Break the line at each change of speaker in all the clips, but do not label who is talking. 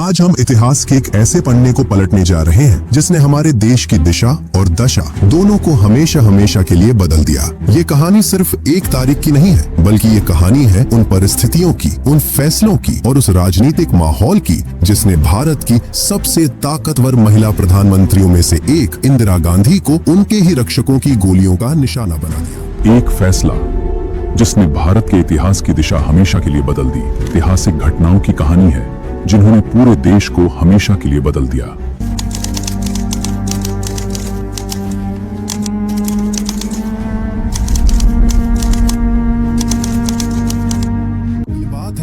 आज हम इतिहास के एक ऐसे पन्ने को पलटने जा रहे हैं जिसने हमारे देश की दिशा और दशा दोनों को हमेशा हमेशा के लिए बदल दिया। ये कहानी सिर्फ एक तारीख की नहीं है, बल्कि ये कहानी है उन परिस्थितियों की, उन फैसलों की और उस राजनीतिक माहौल की जिसने भारत की सबसे ताकतवर महिला प्रधानमंत्रियों में से एक इंदिरा गांधी को उनके ही रक्षकों की गोलियों का निशाना बना दिया।
एक फैसला जिसने भारत के इतिहास की दिशा हमेशा के लिए बदल दी। ऐतिहासिक घटनाओं की कहानी है जिन्होंने पूरे देश को हमेशा के लिए बदल दिया।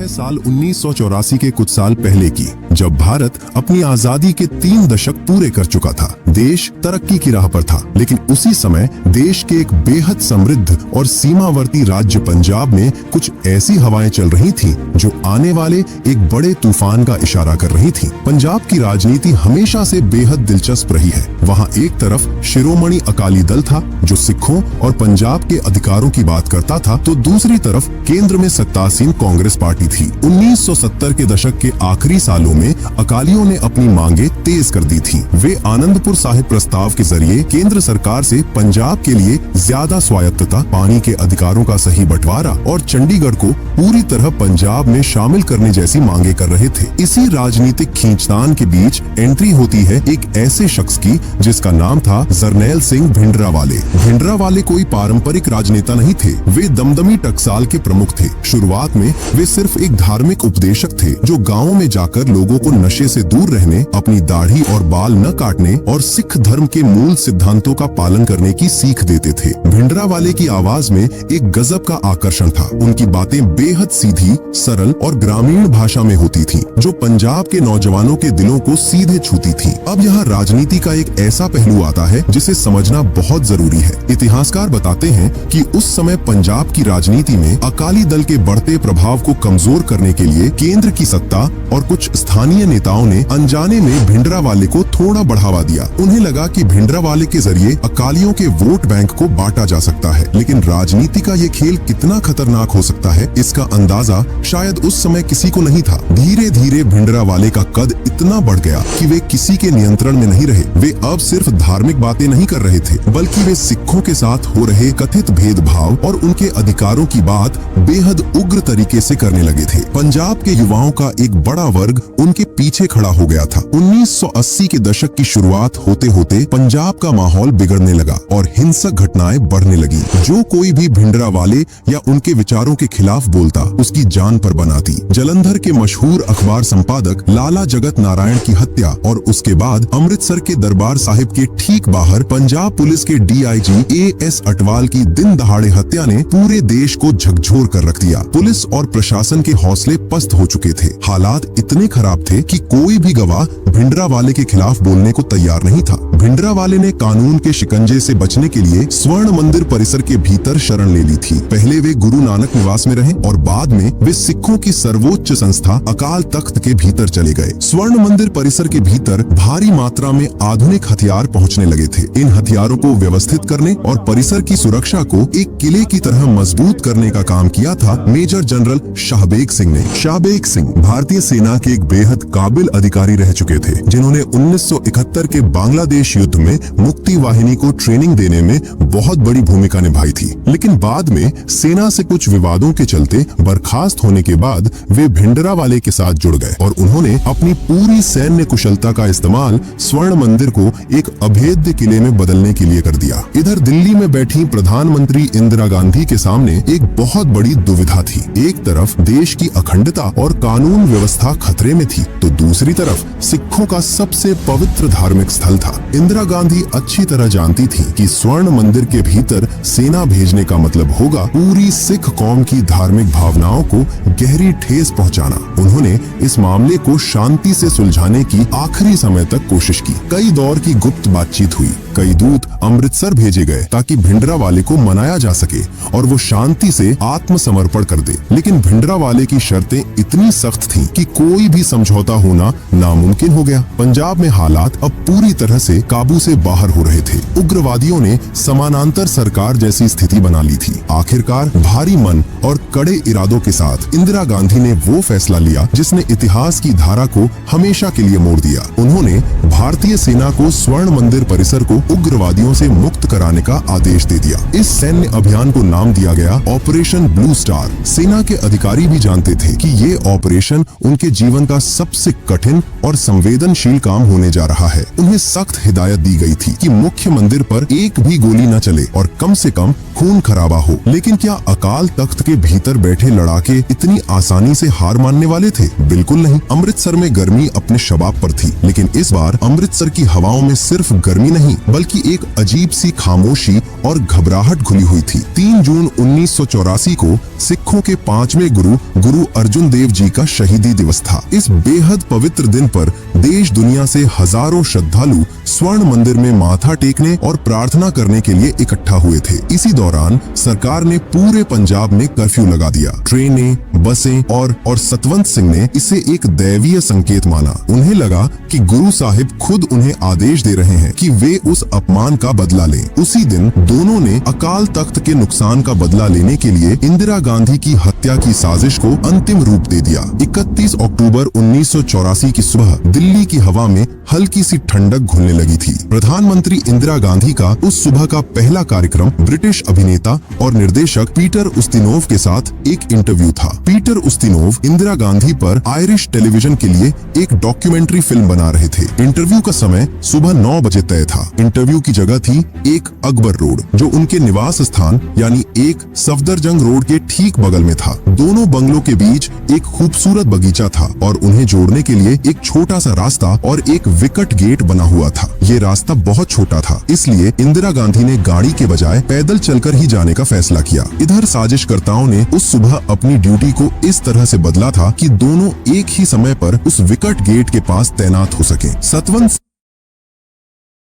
साल 1984 के कुछ साल पहले की, जब भारत अपनी आजादी के 3 दशक पूरे कर चुका था। देश तरक्की की राह पर था, लेकिन उसी समय देश के एक बेहद समृद्ध और सीमावर्ती राज्य पंजाब में कुछ ऐसी हवाएं चल रही थीं जो आने वाले एक बड़े तूफान का इशारा कर रही थीं। पंजाब की राजनीति हमेशा से बेहद दिलचस्प रही है। वहां एक तरफ शिरोमणि अकाली दल था जो सिखों और पंजाब के अधिकारों की बात करता था, तो दूसरी तरफ केंद्र में सत्तासीन कांग्रेस पार्टी थी। 1970 के दशक के आखिरी सालों में अकालियों ने अपनी मांगे तेज कर दी थी। वे आनंदपुर साहिब प्रस्ताव के जरिए केंद्र सरकार से पंजाब के लिए ज्यादा स्वायत्तता, पानी के अधिकारों का सही बंटवारा और चंडीगढ़ को पूरी तरह पंजाब में शामिल करने जैसी मांगे कर रहे थे। इसी राजनीतिक खींचतान के बीच एंट्री होती है एक ऐसे शख्स की जिसका नाम था जरनैल सिंह भिंडरावाले। भिंडरावाले कोई पारंपरिक राजनेता नहीं थे, वे दमदमी टकसाल के प्रमुख थे। शुरुआत में वे सिर्फ एक धार्मिक उपदेशक थे जो गांवों में जाकर लोगों को नशे से दूर रहने, अपनी दाढ़ी और बाल न काटने और सिख धर्म के मूल सिद्धांतों का पालन करने की सीख देते थे। भिंडरावाले की आवाज में एक गजब का आकर्षण था। उनकी बातें बेहद सीधी, सरल और ग्रामीण भाषा में होती थीं, जो पंजाब के नौजवानों के दिलों को सीधे छूती थीं। अब यहाँ राजनीति का एक ऐसा पहलू आता है जिसे समझना बहुत जरूरी है। इतिहासकार बताते हैं कि उस समय पंजाब की राजनीति में अकाली दल के बढ़ते प्रभाव को कमजोर करने के लिए केंद्र की सत्ता और कुछ स्थानीय नेताओं ने अनजाने में भिंडरावाले को थोड़ा बढ़ावा दिया। उन्हें लगा कि भिंडरावाले के जरिए अकालियों के वोट बैंक को बांटा जा सकता है, लेकिन राजनीति का ये खेल कितना खतरनाक हो सकता है, इसका अंदाजा शायद उस समय किसी को नहीं था। धीरे धीरे भिंडरावाले का कद इतना बढ़ गया कि वे किसी के नियंत्रण में नहीं रहे। वे अब सिर्फ धार्मिक बातें नहीं कर रहे थे, बल्कि वे सिखों के साथ हो रहे कथित भेदभाव और उनके अधिकारों की बात बेहद उग्र तरीके से करने लगे थे। पंजाब के युवाओं का एक बड़ा वर्ग उनके पीछे खड़ा हो गया था। 1980 के दशक की शुरुआत होते होते पंजाब का माहौल बिगड़ने लगा और हिंसक घटनाएं बढ़ने लगी। जो कोई भी भिंडरावाले या उनके विचारों के खिलाफ बोलता, उसकी जान पर बनाती। जालंधर के मशहूर अखबार संपादक लाला जगत नारायण की हत्या और उसके बाद अमृतसर के दरबार साहिब के ठीक बाहर पंजाब पुलिस के DIG AS अटवाल की दिन दहाड़े हत्या ने पूरे देश को झकझोर कर रख दिया। पुलिस और प्रशासन के हौसले पस्त हो चुके थे। हालात इतने खराब थे कि कोई भी गवाह भिंडरावाले के खिलाफ बोलने को तैयार नहीं था। भिंडरावाले ने कानून के शिकंजे से बचने के लिए स्वर्ण मंदिर परिसर के भीतर शरण ले ली थी। पहले वे गुरु नानक निवास में रहे और बाद में वे सिखों की सर्वोच्च संस्था अकाल तख्त के भीतर चले गए। स्वर्ण मंदिर परिसर के भीतर भारी मात्रा में आधुनिक हथियार पहुंचने लगे थे। इन हथियारों को व्यवस्थित करने और परिसर की सुरक्षा को एक किले की तरह मजबूत करने का काम किया था मेजर जनरल शाहबेग सिंह ने। शाहबेग सिंह भारतीय सेना के एक बेहद काबिल अधिकारी रह चुके थे, जिन्होंने 1971 के बांग्लादेश युद्ध में मुक्ति वाहिनी को ट्रेनिंग देने में बहुत बड़ी भूमिका निभाई थी। लेकिन बाद में सेना से कुछ विवादों के चलते बर्खास्त होने के बाद वे भिंडरावाले के साथ जुड़ गए और उन्होंने अपनी पूरी सैन्य कुशलता का इस्तेमाल स्वर्ण मंदिर को एक अभेद्य किले में बदलने के लिए कर दिया। इधर दिल्ली में बैठी प्रधानमंत्री इंदिरा गांधी के सामने एक बहुत बड़ी दुविधा थी। एक तरफ देश की अखंडता और कानून व्यवस्था खतरे में थी, तो दूसरी तरफ सिखों का सबसे पवित्र धार्मिक स्थल था। इंदिरा गांधी अच्छी तरह जानती थी कि स्वर्ण मंदिर के भीतर सेना भेजने का मतलब होगा पूरी सिख कौम की धार्मिक भावनाओं को गहरी ठेस पहुंचाना। उन्होंने इस मामले को शांति से सुलझाने की आखिरी समय तक कोशिश की। कई दौर की गुप्त बातचीत हुई, कई दूत अमृतसर भेजे गए ताकि भिंडरावाले को मनाया जा सके और वो शांति से आत्मसमर्पण कर दे। लेकिन भिंडरावाले की शर्तें इतनी सख्त थीं कि कोई भी समझौता होना नामुमकिन हो गया। पंजाब में हालात अब पूरी तरह से काबू से बाहर हो रहे थे। उग्रवादियों ने समानांतर सरकार जैसी स्थिति बना ली थी। आखिरकार भारी मन और कड़े इरादों के साथ इंदिरा गांधी ने वो फैसला लिया जिसने इतिहास की धारा को हमेशा के लिए मोड़ दिया। उन्होंने भारतीय सेना को स्वर्ण मंदिर परिसर को उग्रवादियों से मुक्त कराने का आदेश दे दिया। इस सैन्य अभियान को नाम दिया गया ऑपरेशन ब्लू स्टार। सेना के अधिकारी भी जानते थे कि ये ऑपरेशन उनके जीवन का सबसे कठिन और संवेदनशील काम होने जा रहा है। उन्हें सख्त हिदायत दी गई थी कि मुख्य मंदिर पर एक भी गोली न चले और कम से कम खून खराबा हो। लेकिन क्या अकाल तख्त के भीतर बैठे लड़ाके इतनी आसानी से हार मानने वाले थे? बिल्कुल नहीं। अमृतसर में गर्मी अपने शबाब पर थी, लेकिन इस बार अमृतसर की हवाओं में सिर्फ गर्मी नहीं बल्कि एक अजीब सी खामोशी और घबराहट घुली हुई थी। 3 जून 1984 को सिखों के 5वें गुरु अर्जुन देव जी का शहीदी दिवस था। इस बेहद पवित्र दिन पर देश दुनिया से हजारों श्रद्धालु स्वर्ण मंदिर में माथा टेकने और प्रार्थना करने के लिए इकट्ठा हुए थे। इसी दौरान सरकार ने पूरे पंजाब में कर्फ्यू लगा दिया। ट्रेनें, बसें और सतवंत सिंह ने इसे एक दैवीय संकेत माना। उन्हें लगा कि गुरु साहिब खुद उन्हें आदेश दे रहे हैं कि वे उस अपमान का बदला लें। उसी दिन दोनों ने अकाल तख्त के नुकसान का बदला लेने के लिए इंदिरा गांधी की हत्या की साजिश को अंतिम रूप दे दिया। 31 अक्टूबर 1984 की सुबह दिल्ली की हवा में हल्की सी ठंडक घुलने लगी थी। प्रधानमंत्री इंदिरा गांधी का उस सुबह का पहला कार्यक्रम ब्रिटिश अभिनेता और निर्देशक पीटर उस्तिनोव के साथ एक इंटरव्यू था। पीटर उस्तिनोव इंदिरा गांधी पर आयरिश टेलीविजन के लिए एक डॉक्यूमेंट्री फिल्म बना रहे थे। इंटरव्यू का समय सुबह 9 बजे तय था। इंटरव्यू की जगह थी एक अकबर रोड, जो उनके निवास स्थान यानी एक सफदरजंग रोड के ठीक बगल में था। दोनों बंगलों के बीच एक खूबसूरत बगीचा था और उन्हें जोड़ने के लिए एक छोटा सा रास्ता और एक विकट गेट बना हुआ था। ये रास्ता बहुत छोटा था, इसलिए इंदिरा गांधी ने गाड़ी के बजाय पैदल चलकर ही जाने का फैसला किया। इधर साजिशकर्ताओं ने उस सुबह अपनी ड्यूटी को इस तरह से बदला था कि दोनों एक ही समय पर उस विकट गेट के पास तैनात हो सके। सतवंत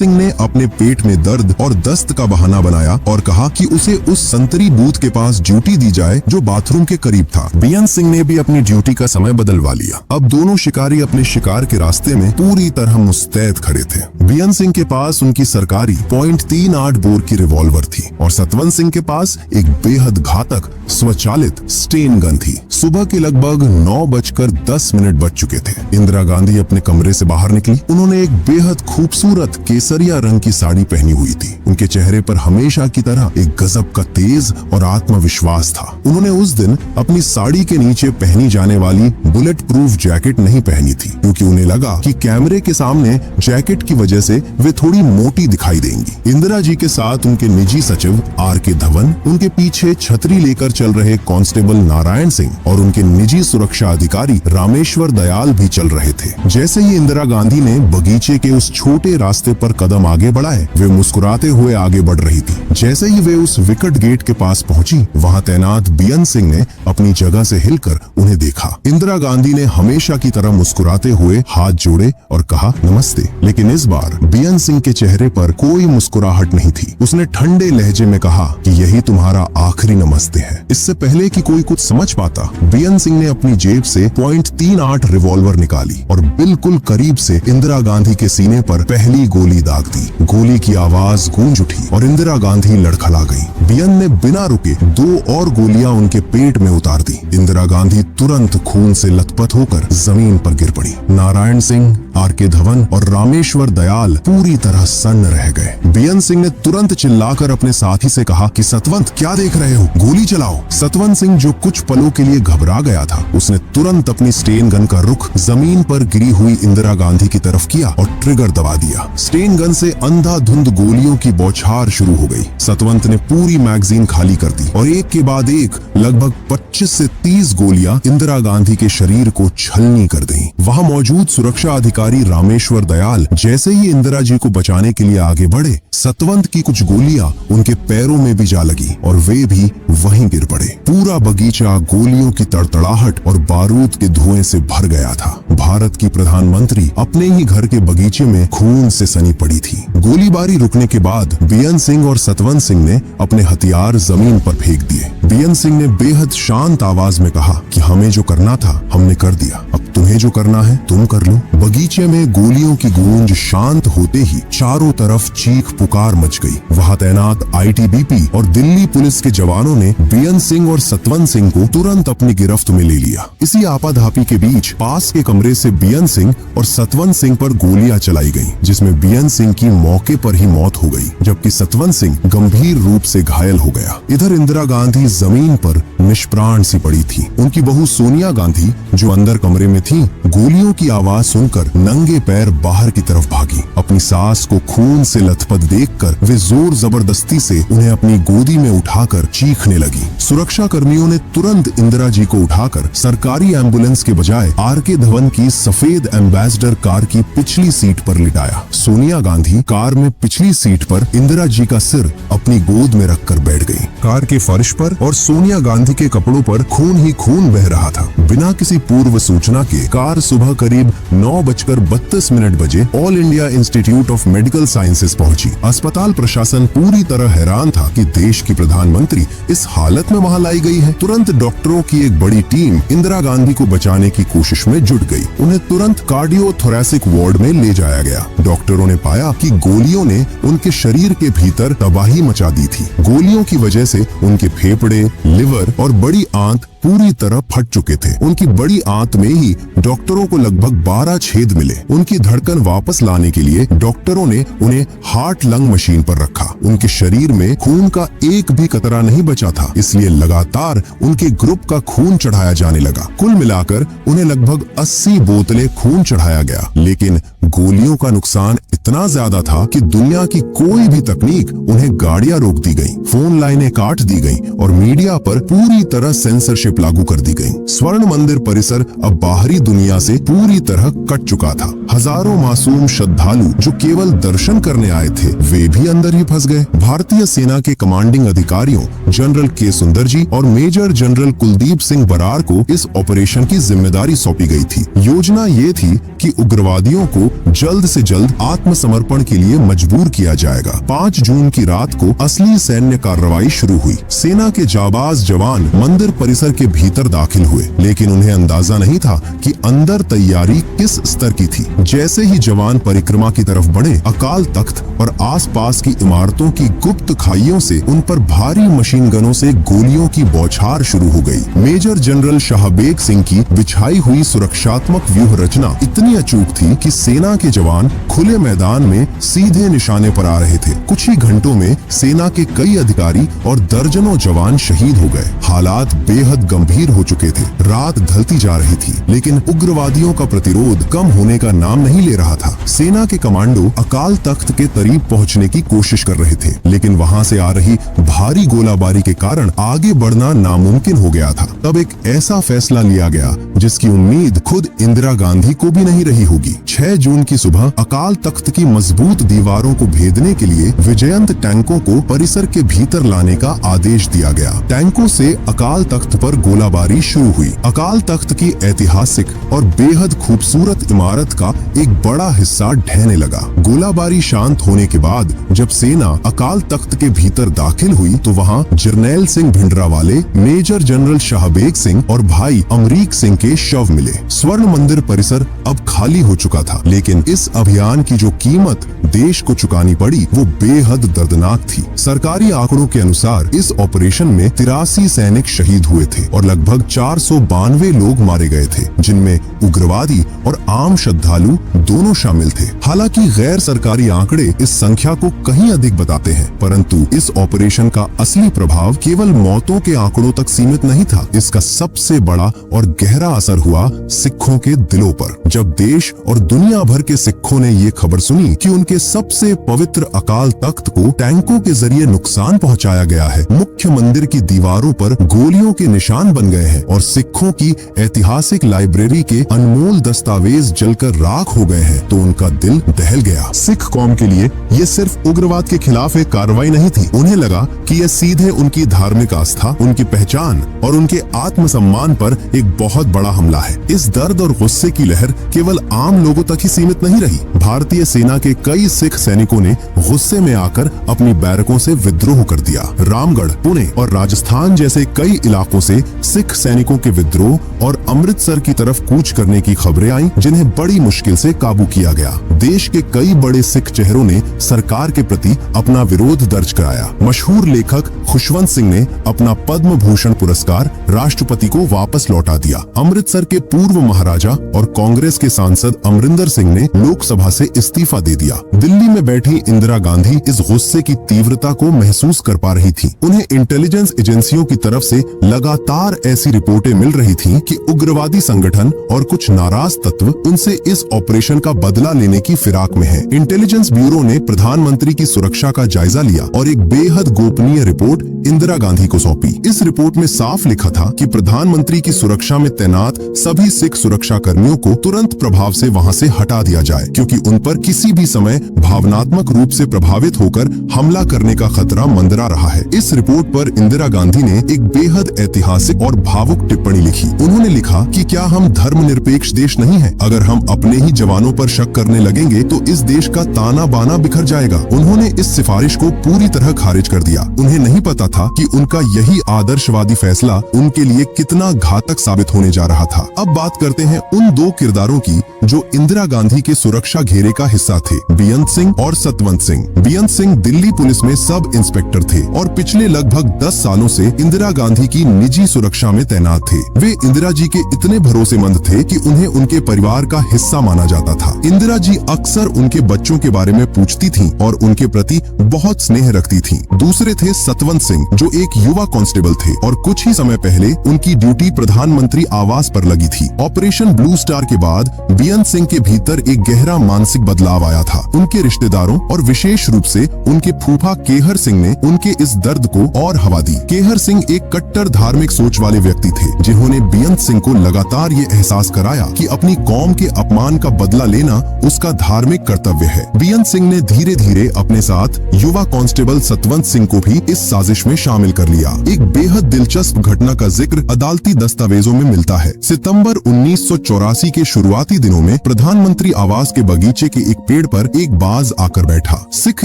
सिंह ने अपने पेट में दर्द और दस्त का बहाना बनाया और कहा कि उसे उस संतरी बूथ के पास ड्यूटी दी जाए जो बाथरूम के करीब था। बियन सिंह ने भी अपनी ड्यूटी का समय बदलवा लिया। अब दोनों शिकारी अपने शिकार के रास्ते में पूरी तरह मुस्तैद खड़े थे। बियन सिंह के पास उनकी सरकारी .38 बोर की रिवॉल्वर थी और सतवंत सिंह के पास एक बेहद घातक स्वचालित स्टेन गन थी। सुबह के लगभग 9:10 बज चुके थे। इंदिरा गांधी अपने कमरे से बाहर निकली। उन्होंने एक बेहद खूबसूरत केसरिया रंग की साड़ी पहनी हुई थी। उनके चेहरे पर हमेशा की तरह एक गजब का तेज और आत्मविश्वास था। उन्होंने उस दिन अपनी साड़ी के नीचे पहनी जाने वाली बुलेट प्रूफ जैकेट नहीं पहनी थी, क्योंकि उन्हें लगा कि कैमरे के सामने जैकेट की वजह से वे थोड़ी मोटी दिखाई देंगी। इंदिरा जी के साथ उनके निजी सचिव R.K. धवन, उनके पीछे छतरी लेकर चल रहे कांस्टेबल नारायण सिंह और उनके निजी सुरक्षा अधिकारी रामेश्वर दयाल भी चल रहे थे। जैसे ही इंदिरा गांधी ने बगीचे के उस छोटे रास्ते पर कदम आगे बढ़ाए, वे मुस्कुराते हुए आगे बढ़ रही थी। जैसे ही वे उस विकट गेट के पास पहुंची, वहां तैनात बियन सिंह ने अपनी जगह से हिलकर उन्हें देखा। इंदिरा गांधी ने हमेशा की तरह मुस्कुराते हुए हाथ जोड़े और कहा नमस्ते, लेकिन इस बार बियन सिंह के चेहरे पर कोई मुस्कुराहट नहीं थी। उसने ठंडे लहजे में कहा कि यही तुम्हारा आखिरी नमस्ते है। इससे पहले कि कोई कुछ समझ पाता, बियन सिंह ने अपनी जेब से .38 रिवॉल्वर निकाली और बिल्कुल करीब से इंदिरा गांधी के सीने पर पहली गोली दाग दी। गोली की आवाज गूंज उठी और इंदिरा गांधी लड़खड़ा गई। बियन ने बिना रुके 2 और गोलियां उनके पेट में उतार दी। इंदिरा गांधी तुरंत खून से लथपथ होकर जमीन पर गिर पड़ी। नारायण सिंह, R.K. धवन और रामेश्वर दयाल पूरी तरह सन्न रह गए। बियन सिंह ने तुरंत चिल्लाकर अपने साथी से कहा कि सतवंत, क्या देख रहे हो, गोली चलाओ। सतवंत सिंह, जो कुछ पलों के लिए घबरा गया था, उसने तुरंत अपनी स्टेन गन का रुख जमीन पर गिरी हुई इंदिरा गांधी की तरफ किया और ट्रिगर दबा दिया। स्टेन गन से अंधाधुंध गोलियों की बौछार शुरू हो गई। सतवंत ने पूरी मैगजीन खाली कर दी और एक के बाद एक लगभग 25 से 30 गोलियां इंदिरा गांधी के शरीर को छलनी कर दी। वहां मौजूद सुरक्षा अधिकारी रामेश्वर दयाल जैसे ही इंदिरा जी को बचाने के लिए आगे बढ़े, सतवंत की कुछ गोलियां उनके पैरों में भी जा लगी और वे भी वहीं गिर पड़े। पूरा बगीचा गोलियों की तड़तड़ाहट और बारूद के धुएं से भर गया था। भारत की प्रधानमंत्री अपने ही घर के बगीचे में खून से सनी पड़ी थी। गोलीबारी रुकने के बाद बियन सिंह और सतवंत सिंह ने अपने हथियार जमीन पर फेंक दिए। बियन सिंह ने बेहद शांत आवाज में कहा कि हमें जो करना था हमने कर दिया, अब तुम्हें जो करना है तुम कर लो। बगीचे में गोलियों की गूंज शांत होते ही चारों तरफ चीख पुकार मच गई। वहां तैनात आईटीबीपी और दिल्ली पुलिस के जवानों ने बेअंत सिंह और सतवंत सिंह को तुरंत अपनी गिरफ्त में ले लिया। इसी आपाधापी के बीच पास के कमरे से बेअंत सिंह और सतवंत सिंह पर गोलियां चलाई गईं, जिसमें बेअंत सिंह की मौके पर ही मौत हो गई, जबकि सतवंत सिंह गंभीर रूप से घायल हो गया। इधर इंदिरा गांधी जमीन पर निष्प्राण सी पड़ी थी। उनकी बहू सोनिया गांधी, जो अंदर कमरे में थी, गोलियों की आवाज सुनकर नंगे पैर बाहर की तरफ भागी। अपनी सास को खून से लथपथ देखकर वे जोर जबरदस्ती से उन्हें अपनी गोदी में उठाकर चीखने लगी। सुरक्षा कर्मियों ने तुरंत इंदिरा जी को उठाकर सरकारी एम्बुलेंस के बजाय आरके धवन की सफेद एम्बेसडर कार की पिछली सीट पर लिटाया। सोनिया गांधी कार में पिछली सीट पर इंदिरा जी का सिर अपनी गोद में रखकर बैठ गई। कार के फर्श पर और सोनिया गांधी के कपड़ों पर खून ही खून बह रहा था। बिना किसी पूर्व सूचना के कार सुबह करीब 9:32 बजे all India institute of medical sciences पहुंची। अस्पताल प्रशासन पूरी तरह हैरान था कि देश की प्रधानमंत्री इस हालत में वहां लाई गई है। तुरंत डॉक्टरों की एक बड़ी टीम इंदिरा गांधी को बचाने की कोशिश में जुट गई। उन्हें तुरंत कार्डियोथोरेसिक वार्ड में ले जाया गया। डॉक्टरों ने पाया कि गोलियों ने उनके शरीर के भीतर तबाही मचा दी थी। गोलियों की वजह से उनके फेफड़े, लिवर और बड़ी आंत पूरी तरह फट चुके थे। उनकी बड़ी आंत में ही डॉक्टरों को लगभग 12 छेद मिले। उनकी धड़कन वापस लाने के लिए डॉक्टरों ने उन्हें हार्ट लंग मशीन पर रखा। उनके शरीर में खून का एक भी कतरा नहीं बचा था, इसलिए लगातार उनके ग्रुप का खून चढ़ाया जाने लगा। कुल मिलाकर उन्हें लगभग 80 बोतलें खून चढ़ाया गया, लेकिन गोलियों का नुकसान इतना ज्यादा था कि दुनिया की कोई भी तकनीक उन्हें गाड़ियां रोक दी गई, फोन लाइनें काट दी गई और मीडिया पर पूरी तरह सेंसरशिप लागू कर दी गई। स्वर्ण मंदिर परिसर अब बाहरी दुनिया से पूरी तरह कट चुका था। हजारों मासूम श्रद्धालु जो केवल दर्शन करने आए थे, वे भी अंदर ही फंस गए। भारतीय सेना के कमांडिंग अधिकारियों जनरल के सुंदर जी और मेजर जनरल कुलदीप सिंह बरार को इस ऑपरेशन की जिम्मेदारी सौंपी गई थी। योजना ये थी कि उग्रवादियों को जल्द से जल्द आत्मसमर्पण के लिए मजबूर किया जाएगा। 5 जून की रात को असली सैन्य कार्रवाई शुरू हुई। सेना के जाबाज जवान मंदिर परिसर के भीतर दाखिल हुए, लेकिन उन्हें अंदाजा नहीं था कि अंदर तैयारी किस स्तर की थी। जैसे ही जवान परिक्रमा की तरफ बढ़े, अकाल तख्त और आसपास की इमारतों की गुप्त खाइयों से उन पर भारी मशीन गनों से गोलियों की बौछार शुरू हो गई। मेजर जनरल शाहबेग सिंह की बिछाई हुई सुरक्षात्मक व्यूह रचना इतनी अचूक थी कि सेना के जवान खुले मैदान में सीधे निशाने पर आ रहे थे। कुछ ही घंटों में सेना के कई अधिकारी और दर्जनों जवान शहीद हो गए। हालात बेहद गंभीर हो चुके थे। रात ढलती जा रही थी, लेकिन उग्रवादियों का प्रतिरोध कम होने का नाम नहीं ले रहा था। सेना के कमांडो अकाल तख्त के करीब पहुंचने की कोशिश कर रहे थे, लेकिन वहां से आ रही भारी गोलाबारी के कारण आगे बढ़ना नामुमकिन हो गया था। तब एक ऐसा फैसला लिया गया जिसकी उम्मीद खुद इंदिरा गांधी को भी नहीं रही होगी। 6 जून की सुबह अकाल तख्त की मजबूत दीवारों को भेदने के लिए विजयंत टैंकों को परिसर के भीतर लाने का आदेश दिया गया। टैंकों से अकाल तख्त पर गोलाबारी शुरू हुई। अकाल तख्त की ऐतिहासिक और बेहद खूबसूरत इमारत का एक बड़ा हिस्सा ढहने लगा। गोलाबारी शांत होने के बाद जब सेना अकाल तख्त के भीतर दाखिल हुई तो वहां जरनैल सिंह भिंडरावाले, मेजर जनरल शाहबेग सिंह और भाई अमरीक सिंह के शव मिले। स्वर्ण मंदिर परिसर अब खाली हो चुका था, लेकिन इस अभियान की जो कीमत देश को चुकानी पड़ी वो बेहद दर्दनाक थी। सरकारी आंकड़ों के अनुसार इस ऑपरेशन में 83 सैनिक शहीद हुए थे और लगभग 492 लोग मारे गए थे, जिनमें उग्रवादी और आम श्रद्धालु दोनों शामिल थे। हालांकि गैर सरकारी आंकड़े इस संख्या को कहीं अधिक बताते हैं, परंतु इस ऑपरेशन का असली प्रभाव केवल मौतों के आंकड़ों तक सीमित नहीं था। इसका सबसे बड़ा और गहरा असर हुआ सिखों के दिलों पर। जब देश और दुनिया भर के सिखों ने ये खबर सुनी कि उनके सबसे पवित्र अकाल तख्त को टैंकों के जरिए नुकसान पहुंचाया गया है, मुख्य मंदिर की दीवारों पर गोलियों के निशान बन गए हैं और सिखों की ऐतिहासिक लाइब्रेरी के अनमोल दस्तावेज जलकर राख हो गए हैं, तो उनका दिल दहल गया। सिख कौम के लिए ये सिर्फ उग्रवाद के खिलाफ एक कार्रवाई नहीं थी। उन्हें लगा कि यह सीधे उनकी धार्मिक आस्था, उनकी पहचान और उनके आत्मसम्मान पर एक बहुत बड़ा हमला है। इस दर्द और गुस्से की लहर केवल आम लोगों तक ही सीमित नहीं रही। भारतीय सेना के कई सिख सैनिकों ने गुस्से में आकर अपनी बैरकों से विद्रोह कर दिया। रामगढ़, पुणे और राजस्थान जैसे कई इलाकों से सिख सैनिकों के विद्रोह और अमृतसर की तरफ कूच करने की खबरें आईं, जिन्हें बड़ी मुश्किल से काबू किया गया। देश के कई बड़े सिख चेहरों ने सरकार के प्रति अपना विरोध दर्ज कराया। मशहूर लेखक खुशवंत सिंह ने अपना पद्म भूषण पुरस्कार राष्ट्रपति को वापस लौटा दिया। अमृतसर के पूर्व महाराजा और कांग्रेस के सांसद अमरिंदर सिंह ने लोकसभा से इस्तीफा दे दिया। दिल्ली में बैठी इंदिरा गांधी इस गुस्से की तीव्रता को महसूस कर पा रही थी। उन्हें इंटेलिजेंस एजेंसियों की तरफ से लगातार ऐसी रिपोर्टें मिल रही थीं कि उग्रवादी संगठन और कुछ नाराज तत्व उनसे इस ऑपरेशन का बदला लेने की फिराक में हैं। इंटेलिजेंस ब्यूरो ने प्रधानमंत्री की सुरक्षा का जायजा लिया और एक बेहद गोपनीय रिपोर्ट इंदिरा गांधी को सौंपी। इस रिपोर्ट में साफ लिखा था कि प्रधानमंत्री की सुरक्षा में तैनात सभी सिख सुरक्षा कर्मियों को तुरंत प्रभाव से वहां से हटा दिया जाए, क्योंकि उन पर किसी भी समय भावनात्मक रूप से प्रभावित होकर हमला करने का खतरा मंडरा रहा है। इस रिपोर्ट पर इंदिरा गांधी ने एक बेहद ऐतिहासिक और भावुक टिप्पणी लिखी। उन्होंने लिखा कि क्या हम धर्मनिरपेक्ष देश नहीं है? अगर हम अपने ही जवानों पर शक करने लगेंगे तो इस देश का ताना बाना बिखर जाएगा। उन्होंने इस सिफारिश को पूरी तरह खारिज कर दिया। उन्हें नहीं पता था कि उनका यही आदर्शवादी फैसला उनके लिए कितना घातक साबित होने जा रहा था। अब बात करते हैं उन दो किरदारों की जो इंदिरा गांधी के सुरक्षा घेरे का हिस्सा थे, बेअंत सिंह और सतवंत सिंह। बेअंत सिंह दिल्ली पुलिस में सब इंस्पेक्टर थे और पिछले लगभग 10 सालों से इंदिरा गांधी की निजी सुरक्षा में तैनात थे। वे इंदिरा जी के इतने भरोसेमंद थे कि उन्हें उनके परिवार का हिस्सा माना जाता था। इंदिरा जी अक्सर उनके बच्चों के बारे में पूछती थीं और उनके प्रति बहुत स्नेह रखती थीं। दूसरे थे सतवंत सिंह, जो एक युवा कांस्टेबल थे और कुछ ही समय पहले उनकी ड्यूटी प्रधानमंत्री आवास पर लगी थी। ऑपरेशन ब्लू स्टार के बाद बेअंत सिंह के भीतर एक गहरा मानसिक बदलाव आया था। उनके रिश्तेदारों और विशेष रूप से उनके फूफा केहर सिंह ने उनके इस दर्द को और हवा दी। केहर सिंह एक कट्टर धार्मिक सोच वाले व्यक्ति थे, जिन्होंने बेअंत सिंह को लगातार ये एहसास कराया कि अपनी कौम के अपमान का बदला लेना उसका धार्मिक कर्तव्य है। बेअंत सिंह ने धीरे धीरे अपने साथ युवा कांस्टेबल सतवंत सिंह को भी इस साजिश में शामिल कर लिया। एक बेहद दिलचस्प घटना का जिक्र अदालती दस्तावेजों में मिलता है। सितंबर 1984 के शुरुआती दिनों में प्रधानमंत्री आवास के बगीचे के एक पेड़ पर एक बाज आकर बैठा। सिख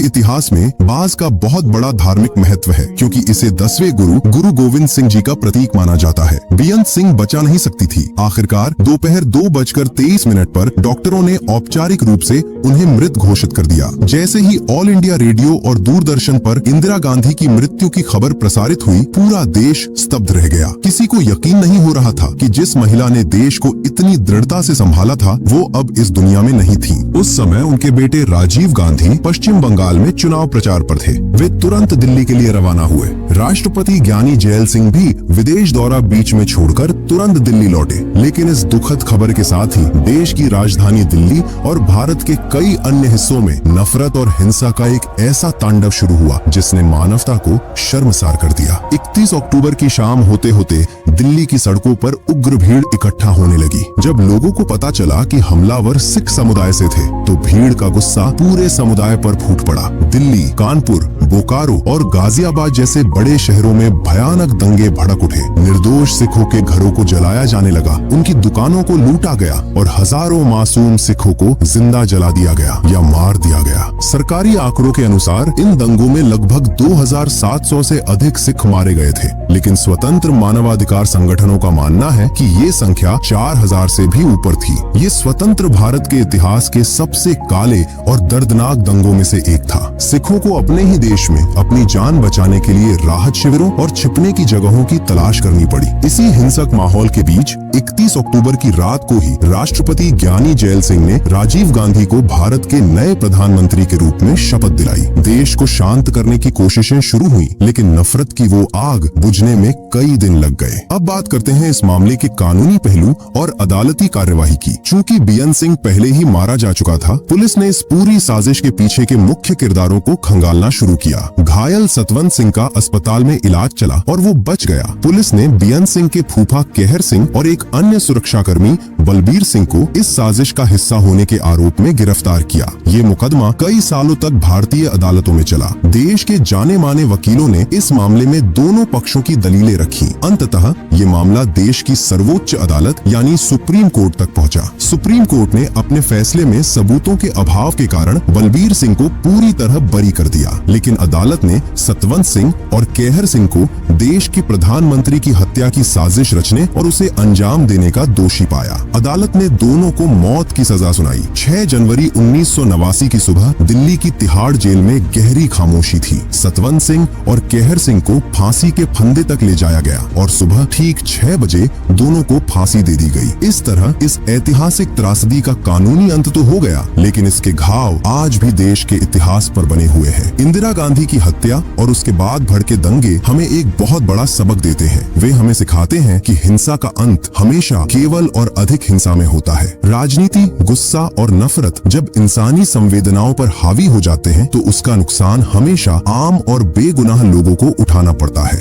इतिहास में बाज का बहुत बड़ा धार्मिक महत्व है, क्योंकि इसे 10वें गुरु गोविंद सिंह जी का प्रतीक माना जाता है। बेअंत सिंह बचा नहीं सकती थी। आखिरकार दोपहर 2:23 पर डॉक्टरों ने औपचारिक रूप से उन्हें मृत घोषित कर दिया। जैसे ही ऑल इंडिया रेडियो और दूरदर्शन पर इंदिरा गांधी की मृत्यु की खबर प्रसारित हुई, पूरा देश स्तब्ध रह गया। किसी को यकीन नहीं हो रहा था कि जिस महिला ने देश को इतनी दृढ़ता से संभाला था, वो अब इस दुनिया में नहीं थी। उस समय उनके बेटे राजीव गांधी पश्चिम बंगाल में चुनाव प्रचार पर थे। वे तुरंत दिल्ली के लिए रवाना हुए। राष्ट्रपति ज्ञानी जैल सिंह भी विदेश दौरा बीच में छोड़कर तुरंत दिल्ली लौटे। लेकिन इस दुखद खबर के साथ ही देश की राजधानी दिल्ली और भारत के कई अन्य हिस्सों में नफरत और हिंसा का एक ऐसा तांडव शुरू हुआ जिसने मानवता को शर्मसार कर दिया। 31 अक्टूबर की शाम होते होते दिल्ली की सड़कों पर उग्र भीड़ इकट्ठा होने लगी। जब लोगों को पता चला कि हमलावर सिख समुदाय से थे, तो भीड़ का गुस्सा पूरे समुदाय पर फूट पड़ा। दिल्ली, कानपुर, बोकारो और गाजियाबाद जैसे बड़े शहरों में भयानक दंगे भड़क उठे। निर्दोष सिखों के घरों को जलाया जाने लगा, उनकी दुकानों को लूटा गया और हजारों मासूम सिखों को जिंदा जला दिया गया या मार दिया गया। सरकारी आंकड़ों के अनुसार इन दंगों में लगभग 2700 से अधिक सिख मारे गए थे, लेकिन स्वतंत्र मानवाधिकार संगठनों का मानना है कि ये संख्या 4000 से भी ऊपर थी। ये स्वतंत्र भारत के इतिहास के सबसे काले और दर्दनाक दंगों में से एक था। सिखों को अपने ही देश में अपनी जान बचाने के लिए राहत शिविरों और छिपने की जगहों की तलाश करनी पड़ी। इसी हिंसक माहौल के बीच 31 अक्टूबर की रात को ही राष्ट्रपति ज्ञानी जैल सिंह ने राजीव गांधी को भारत के नए प्रधानमंत्री के रूप में शपथ दिलाई। देश को शांत करने की कोशिशें शुरू हुई, लेकिन नफरत की वो आग बुझने में कई दिन लग गए। अब बात करते हैं इस मामले के कानूनी पहलू और अदालती कार्यवाही की। चूंकि बेअंत सिंह पहले ही मारा जा चुका था, पुलिस ने इस पूरी साजिश के पीछे के मुख्य किरदारों को खंगालना शुरू किया। घायल सतवंत सिंह का अस्पताल में इलाज चला और वो बच गया। पुलिस ने बेअंत सिंह के फूफा केहर सिंह और एक एक अन्य सुरक्षाकर्मी बलबीर सिंह को इस साजिश का हिस्सा होने के आरोप में गिरफ्तार किया। ये मुकदमा कई सालों तक भारतीय अदालतों में चला। देश के जाने माने वकीलों ने इस मामले में दोनों पक्षों की दलीलें रखी। अंततः ये मामला देश की सर्वोच्च अदालत यानी सुप्रीम कोर्ट तक पहुंचा। सुप्रीम कोर्ट ने अपने फैसले में सबूतों के अभाव के कारण बलबीर सिंह को पूरी तरह बरी कर दिया, लेकिन अदालत ने सतवंत सिंह और केहर सिंह को देश के प्रधानमंत्री की हत्या की साजिश रचने और उसे अंजाम देने का दोषी पाया। अदालत ने दोनों को मौत की सजा सुनाई। 6 जनवरी 1989 की सुबह दिल्ली की तिहाड़ जेल में गहरी खामोशी थी। सतवंत सिंह और केहर सिंह को फांसी के फंदे तक ले जाया गया और सुबह ठीक 6 बजे दोनों को फांसी दे दी गई। इस तरह इस ऐतिहासिक त्रासदी का कानूनी अंत तो हो गया, लेकिन इसके घाव आज भी देश के इतिहास पर बने हुए हैं। इंदिरा गांधी की हत्या और उसके बाद भड़के दंगे हमें एक बहुत बड़ा सबक देते हैं। वे हमें सिखाते हैं कि हिंसा का अंत हमेशा केवल और अधिक हिंसा में होता है। राजनीति, गुस्सा और नफरत जब इंसानी संवेदनाओं पर हावी हो जाते हैं तो उसका नुकसान हमेशा आम और बेगुनाह लोगों को उठाना पड़ता है।